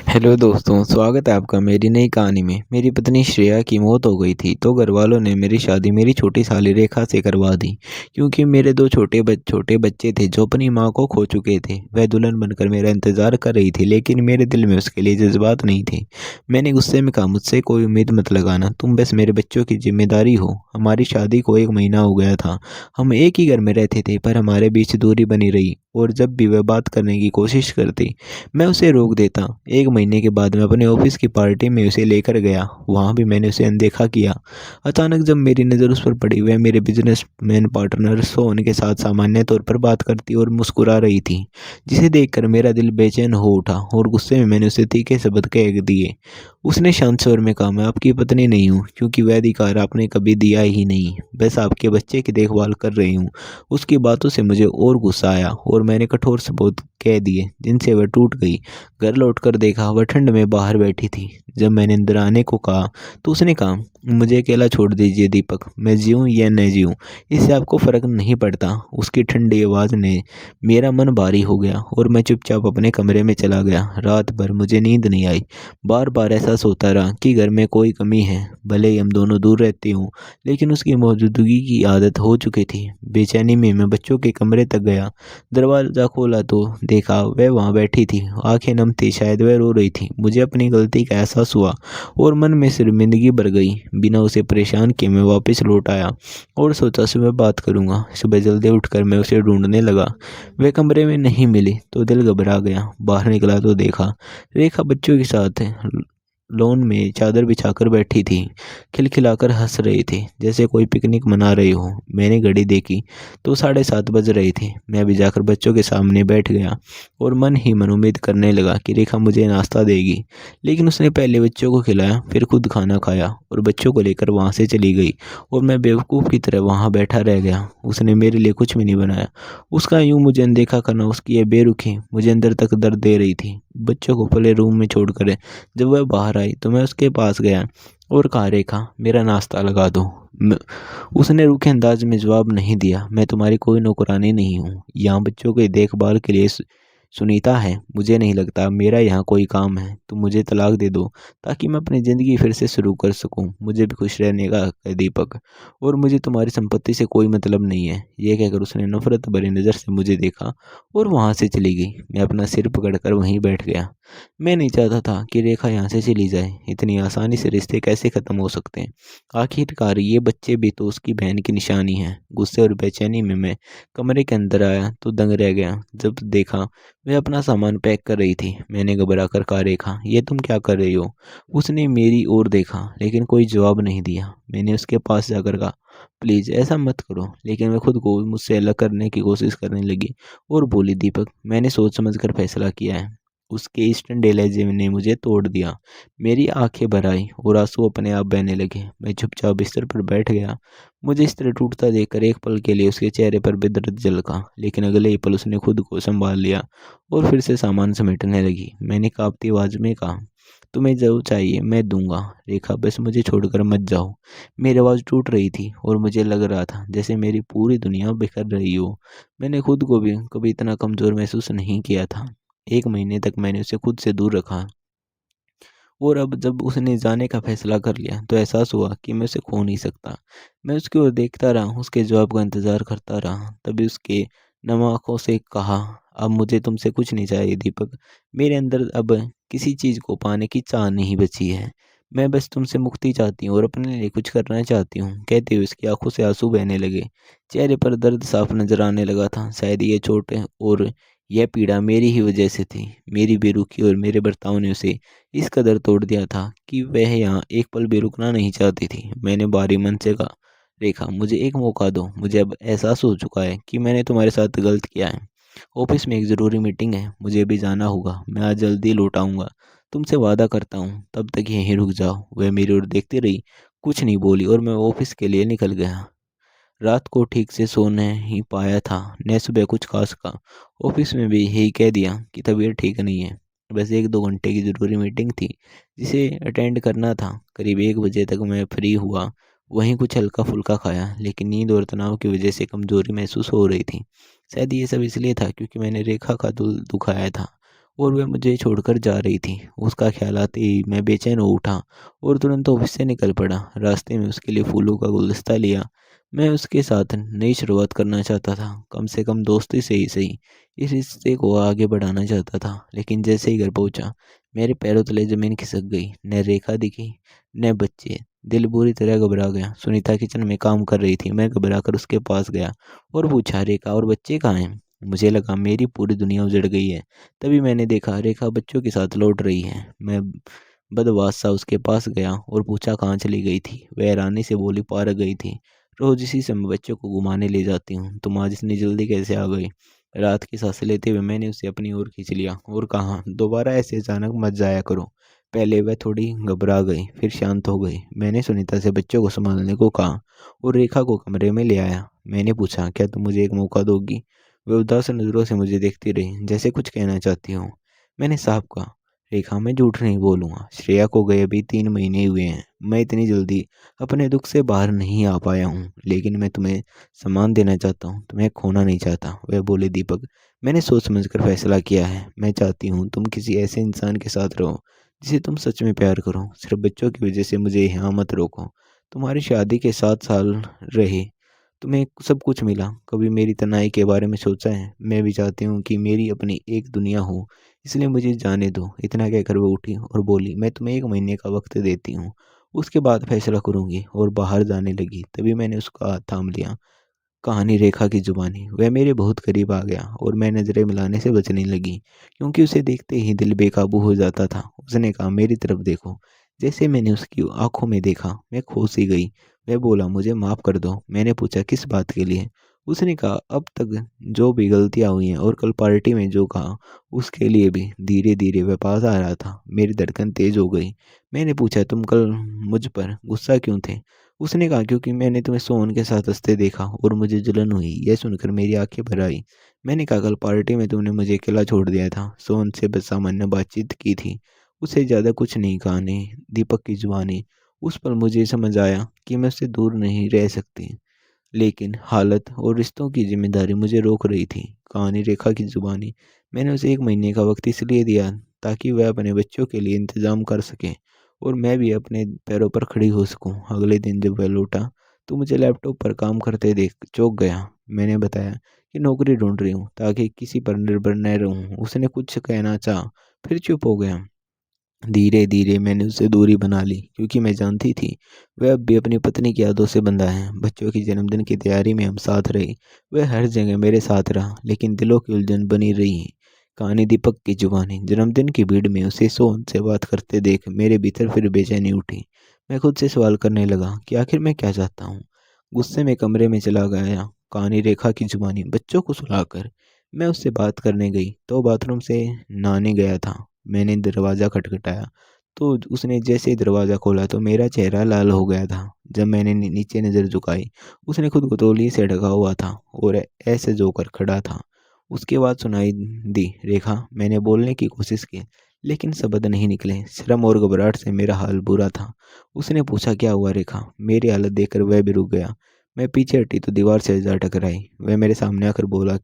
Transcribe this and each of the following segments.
Hello दोस्तों, स्वागत है आपका मेरी नई कहानी में। मेरी पत्नी श्रेया की मौत हो गई थी तो घरवालों ने मेरी शादी मेरी छोटी साली रेखा से करवा दी। क्योंकि मेरे दो छोटे बच्चे थे जो अपनी माँ को खो चुके थे। वह दुल्हन बनकर मेरा इंतजार कर रही थी, लेकिन मेरे दिल में उसके लिए जज्बात नहीं थे। मैंने गुस्से में कहा, मुझसे कोई उम्मीद मत लगाना, तुम बस मेरे बच्चों की जिम्मेदारी हो। हमारी शादी को 1 महीना हो गया था। हम एक ही घर में रहते थे, पर हमारे बीच दूरी बनी रही और जब भी वह बात करने की कोशिश करती मैं उसे रोक देता। 1 महीने के बाद मैं अपने ऑफिस की पार्टी में उसे लेकर गया। वहाँ भी मैंने उसे अनदेखा किया। अचानक जब मेरी नज़र उस पर पड़ी, वह मेरे बिजनेसमैन पार्टनर सोहन के साथ सामान्य तौर पर बात करती और मुस्कुरा रही थी, जिसे देखकर मेरा दिल बेचैन हो उठा और गुस्से में मैंने उसे तीखे शब्द कह दिए। उसने शांत स्वर में कहा, मैं आपकी पत्नी नहीं हूँ, क्योंकि वह अधिकार आपने कभी दिया ही नहीं। बस आपके बच्चे की देखभाल कर रही हूँ। उसकी बातों से मुझे और गुस्सा आया और मैंने कठोर शब्द कह दिए, जिनसे वह टूट गई। घर लौटकर देखा, वह ठंड में बाहर बैठी थी। जब मैंने अंदर आने को कहा तो उसने कहा, मुझे अकेला छोड़ दीजिए दीपक, मैं जीऊँ या न जीऊँ इससे आपको फर्क नहीं पड़ता। उसकी ठंडी आवाज़ ने मेरा मन भारी हो गया और मैं चुपचाप अपने कमरे में चला गया। रात भर मुझे नींद नहीं आई। बार बार एहसास होता रहा कि घर में कोई कमी है। भले ही हम दोनों दूर रहते हों, लेकिन उसकी मौजूदगी की आदत हो चुकी थी। बेचैनी में मैं बच्चों के कमरे तक गया। दरवाज़ा खोला तो देखा वह वहाँ बैठी थी, आंखें नम थी, शायद वह रो रही थी। मुझे अपनी गलती का एहसास हुआ और मन में शर्मिंदगी भर गई। बिना उसे परेशान किए मैं वापस लौट आया और सोचा सुबह बात करूंगा। सुबह जल्दी उठकर मैं उसे ढूंढने लगा। वह कमरे में नहीं मिली तो दिल घबरा गया। बाहर निकला तो देखा रेखा बच्चों के साथ लॉन में चादर बिछाकर बैठी थी, खिलखिलाकर हंस रही थी जैसे कोई पिकनिक मना रही हो। मैंने घड़ी देखी तो 7:30 बज रहे थे। मैं अभी जाकर बच्चों के सामने बैठ गया और मन ही मन उम्मीद करने लगा कि रेखा मुझे नाश्ता देगी, लेकिन उसने पहले बच्चों को खिलाया, फिर खुद खाना खाया और बच्चों को लेकर वहाँ से चली गई और मैं बेवकूफ़ की तरह वहाँ बैठा रह गया। उसने मेरे लिए कुछ भी नहीं बनाया। उसका यूं मुझे अनदेखा करना, उसकी यह बेरुखी मुझे अंदर तक दर्द दे रही थी। बच्चों को पहले रूम में छोड़कर जब वह बाहर आई तो मैं उसके पास गया और कहा, रेखा मेरा नाश्ता लगा दो। म- उसने रूखे अंदाज में जवाब नहीं दिया, मैं तुम्हारी कोई नौकरानी नहीं हूँ। यहाँ बच्चों की देखभाल के लिए सुनीता है। मुझे नहीं लगता मेरा यहाँ कोई काम है। तुम मुझे तलाक दे दो ताकि मैं अपनी ज़िंदगी फिर से शुरू कर सकूं। मुझे भी खुश रहने का हक है दीपक, और मुझे तुम्हारी संपत्ति से कोई मतलब नहीं है। यह कहकर उसने नफरत भरी नज़र से मुझे देखा और वहाँ से चली गई। मैं अपना सिर पकड़कर वहीं बैठ गया। मैं नहीं चाहता था कि रेखा यहाँ से चली जाए। इतनी आसानी से रिश्ते कैसे ख़त्म हो सकते हैं? आखिरकार ये बच्चे भी तो उसकी बहन की निशानी हैं। गुस्से और बेचैनी में मैं कमरे के अंदर आया तो दंग रह गया जब देखा वह अपना सामान पैक कर रही थी। मैंने घबरा कर कहा, रेखा ये तुम क्या कर रही हो? उसने मेरी ओर देखा लेकिन कोई जवाब नहीं दिया। मैंने उसके पास जाकर कहा, प्लीज़ ऐसा मत करो। लेकिन वह खुद को मुझसे अलग करने की कोशिश करने लगी और बोली, दीपक मैंने सोच समझ कर फैसला किया है। उसके इस ठंडे लहजे ने मुझे तोड़ दिया। मेरी आंखें भर आई और आंसू अपने आप बहने लगे। मैं चुपचाप बिस्तर पर बैठ गया। मुझे इस तरह टूटता देखकर एक पल के लिए उसके चेहरे पर भी दर्द झलका, लेकिन अगले ही पल उसने खुद को संभाल लिया और फिर से सामान समेटने लगी। मैंने कांपती आवाज में कहा, तुम्हें जो चाहिए मैं दूंगा, रेखा बस मुझे छोड़कर मत जाओ। मेरी आवाज़ टूट रही थी और मुझे लग रहा था जैसे मेरी पूरी दुनिया बिखर रही हो। मैंने खुद को भी कभी इतना कमज़ोर महसूस नहीं किया था। 1 महीने तक मैंने उसे खुद से दूर रखा और अब जब उसने जाने का फैसला कर लिया तो एहसास हुआ कि मैं उसे खो नहीं सकता। मैं उसकी ओर देखता रहा, उसके जवाब का इंतज़ार करता रहा। तभी उसके नम आँखों से कहा, अब मुझे तुमसे कुछ नहीं चाहिए दीपक। मेरे अंदर अब किसी चीज़ को पाने की चाह नहीं बची है। मैं बस तुमसे मुक्ति चाहती हूँ और अपने लिए कुछ करना चाहती हूँ। कहते हुए उसकी आंखों से आंसू बहने लगे। चेहरे पर दर्द साफ नजर आने लगा था। शायद ये चोट और यह पीड़ा मेरी ही वजह से थी। मेरी बेरुखी और मेरे बर्ताव ने उसे इस कदर तोड़ दिया था कि वह यहाँ एक पल भी रुकना नहीं चाहती थी। मैंने भारी मन से कहा, रेखा मुझे एक मौका दो। मुझे अब एहसास हो चुका है कि मैंने तुम्हारे साथ गलत किया है। ऑफिस में एक ज़रूरी मीटिंग है, मुझे भी जाना होगा। मैं आज जल्दी लौट आऊँगा, तुमसे वादा करता हूँ। तब तक यहीं रुक जाओ। वह मेरी ओर देखती रही, कुछ नहीं बोली और मैं ऑफिस के लिए निकल गया। रात को ठीक से सो नहीं पाया था, न सुबह कुछ खा सका। ऑफिस में भी यही कह दिया कि तबीयत ठीक नहीं है। बस 1-2 घंटे की ज़रूरी मीटिंग थी जिसे अटेंड करना था। करीब 1 बजे तक मैं फ्री हुआ। वहीं कुछ हल्का फुल्का खाया, लेकिन नींद और तनाव की वजह से कमज़ोरी महसूस हो रही थी। शायद ये सब इसलिए था क्योंकि मैंने रेखा का दिल दुखाया था और वह मुझे छोड़कर जा रही थी। उसका ख्याल आते ही मैं बेचैन हो उठा और तुरंत ऑफिस से निकल पड़ा। रास्ते में उसके लिए फूलों का गुलदस्ता लिया। मैं उसके साथ नई शुरुआत करना चाहता था, कम से कम दोस्ती से ही सही। इस रिश्ते को आगे बढ़ाना चाहता था। लेकिन जैसे ही घर पहुंचा, मेरे पैरों तले जमीन खिसक गई। न रेखा दिखी, न बच्चे। दिल बुरी तरह घबरा गया। सुनीता किचन में काम कर रही थी। मैं घबरा कर उसके पास गया और पूछा, रेखा और बच्चे कहाँ हैं? मुझे लगा मेरी पूरी दुनिया उजड़ गई है। तभी मैंने देखा रेखा बच्चों के साथ लौट रही है। मैं बदवास सा उसके पास गया और पूछा कहाँ चली गई थी। वह हैरानी से बोली, पार्क गई थी। रोज इसी समय बच्चों को घुमाने ले जाती हूँ। तुम आज इतनी जल्दी कैसे आ गई? रात की सांसें लेते हुए मैंने उसे अपनी ओर खींच लिया और कहा, दोबारा ऐसे अचानक मत जाया करो। पहले वह थोड़ी घबरा गई, फिर शांत हो गई। मैंने सुनीता से बच्चों को संभालने को कहा और रेखा को कमरे में ले आया। मैंने पूछा, क्या तुम मुझे एक मौका दोगी? वह उदास नजरों से मुझे देखती रही, जैसे कुछ कहना चाहती हो। मैंने साफ कहा, रेखा मैं झूठ नहीं बोलूंगा। श्रेया को गए अभी 3 महीने हुए हैं। मैं इतनी जल्दी अपने दुख से बाहर नहीं आ पाया हूँ। लेकिन मैं तुम्हें सम्मान देना चाहता हूँ, तुम्हें खोना नहीं चाहता। वह बोले, दीपक मैंने सोच समझ कर फैसला किया है। मैं चाहती हूँ तुम किसी ऐसे इंसान के साथ रहो जिसे तुम सच में प्यार करो। सिर्फ बच्चों की वजह से मुझे यहाँ मत रोको। तुम्हारी शादी के 7 साल रहे, तुम्हें सब कुछ मिला। कभी मेरी तन्हाई के बारे में सोचा है? मैं भी चाहती हूँ कि मेरी अपनी एक दुनिया हो, इसलिए मुझे जाने दो। इतना कहकर वो उठी और बोली, मैं तुम्हें 1 महीने का वक्त देती हूँ, उसके बाद फैसला करूंगी। और बाहर जाने लगी। तभी मैंने उसका हाथ थाम लिया। कहानी रेखा की जुबानी। वह मेरे बहुत करीब आ गया और मैं नजरें मिलाने से बचने लगी, क्योंकि उसे देखते ही दिल बेकाबू हो जाता था। उसने कहा, मेरी तरफ देखो। जैसे मैंने उसकी आंखों में देखा, मैं खो सी गई। वह बोला, मुझे माफ कर दो। मैंने पूछा, किस बात के लिए? उसने कहा, अब तक जो भी गलतियां हुई हैं और कल पार्टी में जो कहा, उसके लिए भी। धीरे धीरे वह पास आ रहा था। मेरी धड़कन तेज हो गई। मैंने पूछा, तुम कल मुझ पर गुस्सा क्यों थे? उसने कहा, क्योंकि मैंने तुम्हें सोहन के साथ हंसते देखा और मुझे जलन हुई। यह सुनकर मेरी आंखें भर आई। मैंने कहा, कल पार्टी में तुमने मुझे अकेला छोड़ दिया था। सोहन से बस सामान्य बातचीत की थी, उससे ज़्यादा कुछ नहीं कहा ने। दीपक की जुबानी। उस पर मुझे समझ आया कि मैं उससे दूर नहीं रह सकती, लेकिन हालत और रिश्तों की जिम्मेदारी मुझे रोक रही थी। कहानी रेखा की जुबानी। मैंने उसे 1 महीने का वक्त इसलिए दिया ताकि वह अपने बच्चों के लिए इंतजाम कर सके और मैं भी अपने पैरों पर खड़ी हो सकूं। अगले दिन जब वह लौटा तो मुझे लैपटॉप पर काम करते देख चौंक गया। मैंने बताया कि नौकरी ढूंढ रही हूँ ताकि किसी पर निर्भर न रहूं। उसने कुछ कहना चाहा, फिर चुप हो गया। धीरे धीरे मैंने उससे दूरी बना ली, क्योंकि मैं जानती थी वह अब भी अपनी पत्नी की यादों से बंधा है। बच्चों की जन्मदिन की तैयारी में हम साथ रहे। वह हर जगह मेरे साथ रहा, लेकिन दिलों की उलझन बनी रही। कहानी दीपक की जुबानी। जन्मदिन की भीड़ में उसे सोन से बात करते देख मेरे भीतर फिर बेचैनी उठी। मैं खुद से सवाल करने लगा कि आखिर मैं क्या चाहता हूँ। गुस्से में कमरे में चला गया। कहानी रेखा की जुबानी। बच्चों को सुलाकर मैं उससे बात करने गई तो बाथरूम से नहाने गया था। मैंने दरवाज़ा खटखटाया तो उसने जैसे ही दरवाज़ा खोला तो मेरा चेहरा लाल हो गया था। जब मैंने नीचे नज़र झुकाई, उसने खुद को तौलिए से ढका हुआ था और ऐसे जोकर खड़ा था। उसके बाद सुनाई दी, रेखा। मैंने बोलने की कोशिश की, लेकिन शब्द नहीं निकले। शर्म और घबराहट से मेरा हाल बुरा था। उसने पूछा, क्या हुआ रेखा? मेरी हालत देखकर वह भी रुक गया। मैं पीछे हटी तो दीवार से जा टकराई। वह मेरे सामने आकर बोला,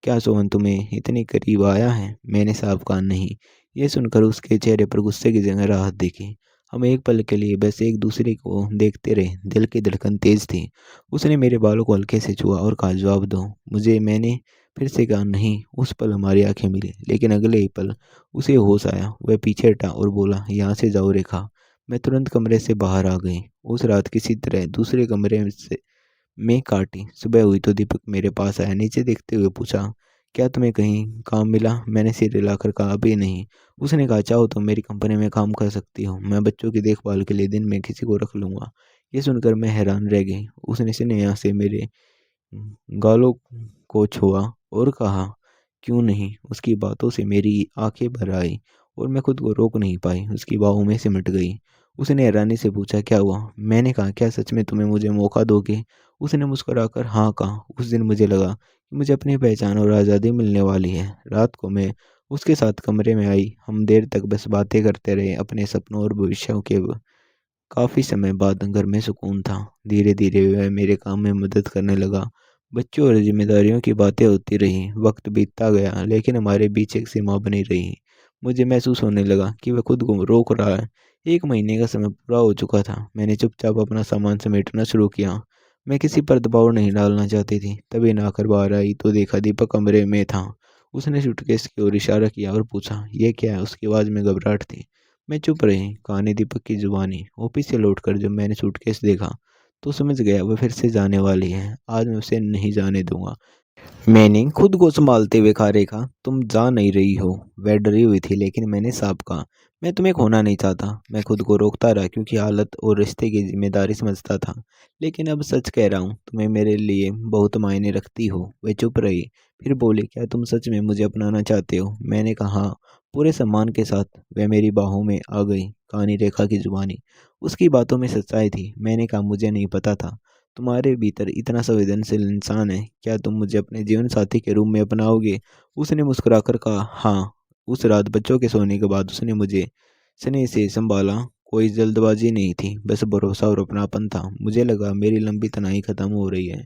क्या सोहन तुम्हें इतने करीब आया है? मैंने साफ कहा, नहीं। यह सुनकर उसके चेहरे पर गुस्से की जगह राहत दिखी। हम एक पल के लिए बस एक दूसरे को देखते रहे। दिल की धड़कन तेज थी। उसने मेरे बालों को हल्के से छुआ और कहा, जवाब दो मुझे। मैंने फिर से कहा, नहीं। उस पल हमारी आंखें मिली, लेकिन अगले ही पल उसे होश आया। वह पीछे हटा और बोला, यहाँ से जाओ रेखा। मैं तुरंत कमरे से बाहर आ गई। उस रात किसी तरह दूसरे कमरे से में काटी। सुबह हुई तो दीपक मेरे पास आया। नीचे देखते हुए पूछा, क्या तुम्हें कहीं काम मिला? मैंने सिर हिलाकर कहा, अभी नहीं। उसने कहा, चाहो तो मेरी कंपनी में काम कर सकती हो। मैं बच्चों की देखभाल के लिए दिन में किसी को रख लूंगा। ये सुनकर मैं हैरान रह गई। उसने स्नेह से मेरे गालों को छुआ और कहा, क्यों नहीं? उसकी बातों से मेरी आंखें भर आई और मैं खुद को रोक नहीं पाई। उसकी बाहों में सिमट गई। उसने हैरानी से पूछा, क्या हुआ? मैंने कहा, क्या सच में तुम्हें मुझे मौका दोगे? उसने मुस्कुराकर हाँ कहा। उस दिन मुझे लगा कि मुझे अपनी पहचान और आज़ादी मिलने वाली है। रात को मैं उसके साथ कमरे में आई। हम देर तक बस बातें करते रहे, अपने सपनों और भविष्यों के। काफ़ी समय बाद घर में सुकून था। धीरे धीरे वह मेरे काम में मदद करने लगा। बच्चों और जिम्मेदारियों की बातें होती रहीं। वक्त बीतता गया लेकिन हमारे बीच एक सीमा बनी रही। मुझे महसूस होने लगा कि वह खुद को रोक रहा है। 1 महीने का समय पूरा हो चुका था। मैंने चुपचाप अपना सामान समेटना शुरू किया। मैं किसी पर दबाव नहीं डालना चाहती थी। तभी नौकर बाहर आई तो देखा दीपक कमरे में था। उसने सूटकेस की ओर इशारा किया और पूछा, यह क्या है? उसकी आवाज़ में घबराहट थी। मैं चुप रही। कहानी दीपक की जुबानी। ऑफिस से लौटकर जब मैंने सूटकेस देखा तो समझ गया वह फिर से जाने वाली है। आज मैं उसे नहीं जाने दूंगा। मैंने खुद को संभालते हुए कहा, रेखा तुम जा नहीं रही हो। वह डरी हुई थी लेकिन मैंने साफ कहा, मैं तुम्हें खोना नहीं चाहता। मैं खुद को रोकता रहा क्योंकि हालत और रिश्ते की जिम्मेदारी समझता था। लेकिन अब सच कह रहा हूँ, तुम्हें मेरे लिए बहुत मायने रखती हो। वह चुप रही। फिर बोली, क्या तुम सच में मुझे अपनाना चाहते हो? मैंने कहा, हाँ, पूरे सम्मान के साथ। वह मेरी बाहों में आ गई। कहानी रेखा की जुबानी। उसकी बातों में सच्चाई थी। मैंने कहा, मुझे नहीं पता था तुम्हारे भीतर इतना संवेदनशील इंसान है। क्या तुम मुझे अपने जीवन साथी के रूप में अपनाओगे? उसने मुस्कुराकर कहा, हाँ। उस रात बच्चों के सोने के बाद उसने मुझे स्नेह से संभाला। कोई जल्दबाजी नहीं थी, बस भरोसा और अपनापन था। मुझे लगा मेरी लंबी तनाई खत्म हो रही है।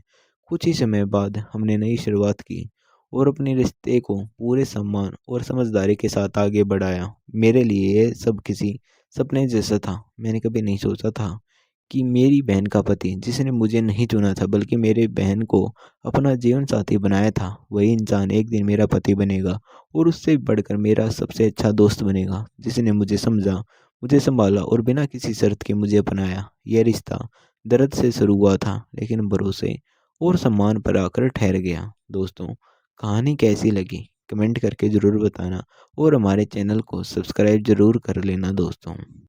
कुछ ही समय बाद हमने नई शुरुआत की और अपने रिश्ते को पूरे सम्मान और समझदारी के साथ आगे बढ़ाया। मेरे लिए यह सब किसी सपने जैसा था। मैंने कभी नहीं सोचा था कि मेरी बहन का पति, जिसने मुझे नहीं चुना था बल्कि मेरे बहन को अपना जीवन साथी बनाया था, वही इंसान एक दिन मेरा पति बनेगा और उससे बढ़कर मेरा सबसे अच्छा दोस्त बनेगा, जिसने मुझे समझा, मुझे संभाला और बिना किसी शर्त के मुझे अपनाया। यह रिश्ता दर्द से शुरू हुआ था लेकिन भरोसे और सम्मान पर आकर ठहर गया। दोस्तों, कहानी कैसी लगी कमेंट करके ज़रूर बताना और हमारे चैनल को सब्सक्राइब ज़रूर कर लेना दोस्तों।